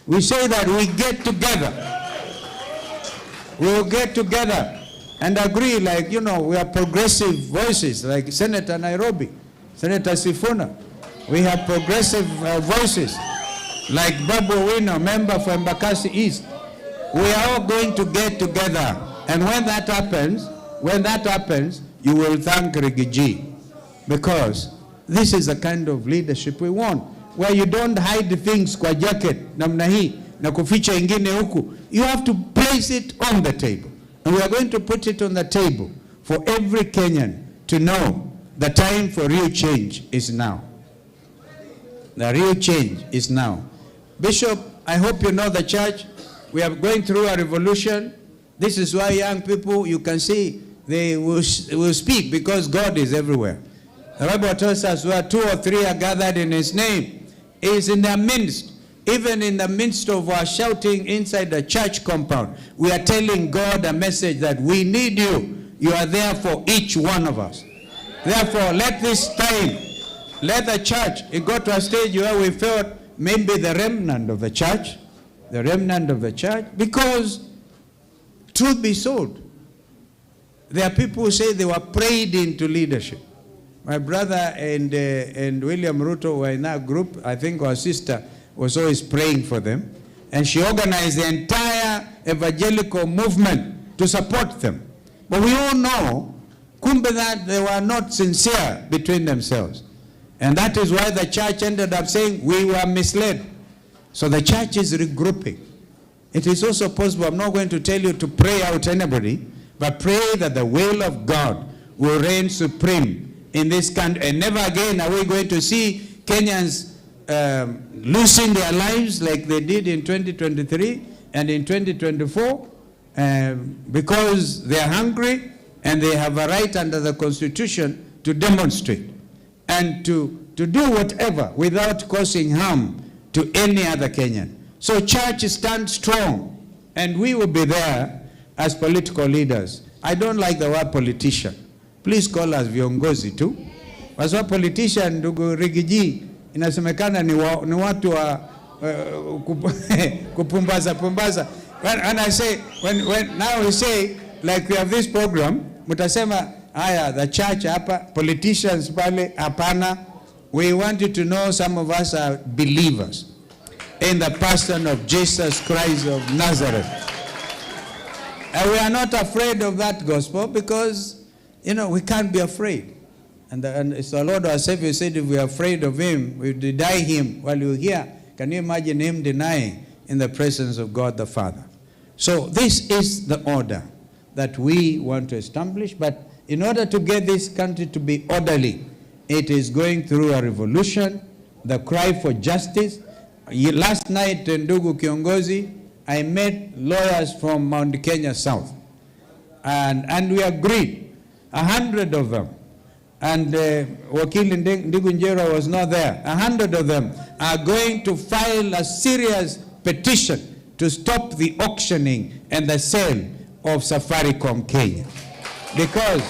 We say that we get together. We will get together and agree, like, you know, we are progressive voices, like Senator Nairobi, Senator Sifuna. We have progressive voices, like Babu Owino, member for Embakasi East. We are all going to get together. And when that happens, you will thank Rigiji. Because this is the kind of leadership we want, where you don't hide the things kwa jacket, namna hii, na kuficha ingine huku. You have to place it on the table. And we are going to put it on the table for every Kenyan to know the time for real change is now. The real change is now. Bishop, I hope you know the church. We are going through a revolution. This is why young people, you can see, they will speak because God is everywhere. The Bible tells us where 2 or 3 are gathered in his name, he is in their midst. Even in the midst of our shouting inside the church compound, we are telling God a message that we need you. You are there for each one of us. Therefore, let this time, let the church, it got to a stage where we felt maybe the remnant of the church, because truth be told, there are people who say they were prayed into leadership. My brother and William Ruto were in that group. I think our sister was always praying for them. And she organized the entire evangelical movement to support them. But we all know, kumbe, that they were not sincere between themselves. And that is why the church ended up saying we were misled. So the church is regrouping. It is also possible, I'm not going to tell you to pray out anybody, but pray that the will of God will reign supreme in this country. And never again are we going to see Kenyans losing their lives like they did in 2023 and in 2024 because they are hungry and they have a right under the Constitution to demonstrate and to do whatever without causing harm to any other Kenyan. So church stand strong, and we will be there as political leaders. I don't like the word politician. Please call us viongozi tu. Kwa sababu politician, ndugu Rigiji, inasemekana ni watu wa kupumbaza. When I say, when now we say, like we have this program, mutasema, haya, the church hapa, politicians pale, hapana. We want you to know some of us are believers in the person of Jesus Christ of Nazareth. And we are not afraid of that gospel because, you know, we can't be afraid. And it's the Lord our Savior said, if we are afraid of him, we deny him while you're here. Can you imagine him denying in the presence of God the Father? So this is the order that we want to establish. But in order to get this country to be orderly, it is going through a revolution, the cry for justice. Last night in Ndugu Kiongozi, I met lawyers from Mount Kenya South. And we agreed, 100 of them. And Wakili Ndigu Njera was not there. 100 of them are going to file a serious petition to stop the auctioning and the sale of Safaricom Kenya. Because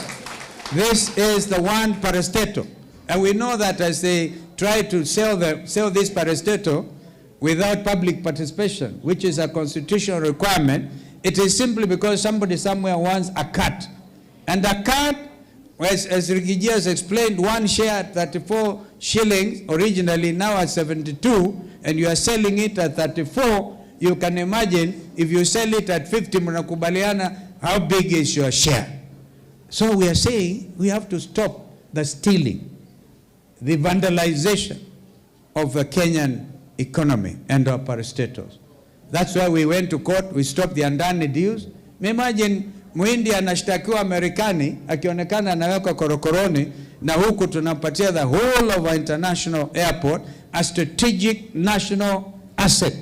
this is the one parastatal. And we know that as they try to sell this parastatal without public participation, which is a constitutional requirement, it is simply because somebody somewhere wants a cut. And a cut, as Rigiji has explained, one share at 34 shillings, originally now at 72, and you are selling it at 34, you can imagine if you sell it at 50, mnakubaliana, how big is your share? So we are saying we have to stop the stealing, the vandalization of the Kenyan economy and our parastatals. That's why we went to court, we stopped the Andani deals. Imagine Muhindi anashtakiwa Amerikani, akionekana anawekwa korokoroni, na huku tunapatia the whole of our international airport a strategic national asset.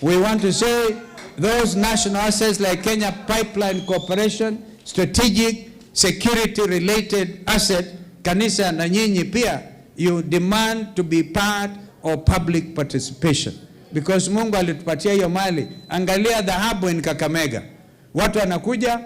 We want to say those national assets like Kenya Pipeline Corporation, strategic security-related asset, kanisa na nyinyi pia, you demand to be part of public participation. Because Mungu alitupatia hiyo mali. Angalia dhahabu in Kakamega. Watu wanakuja,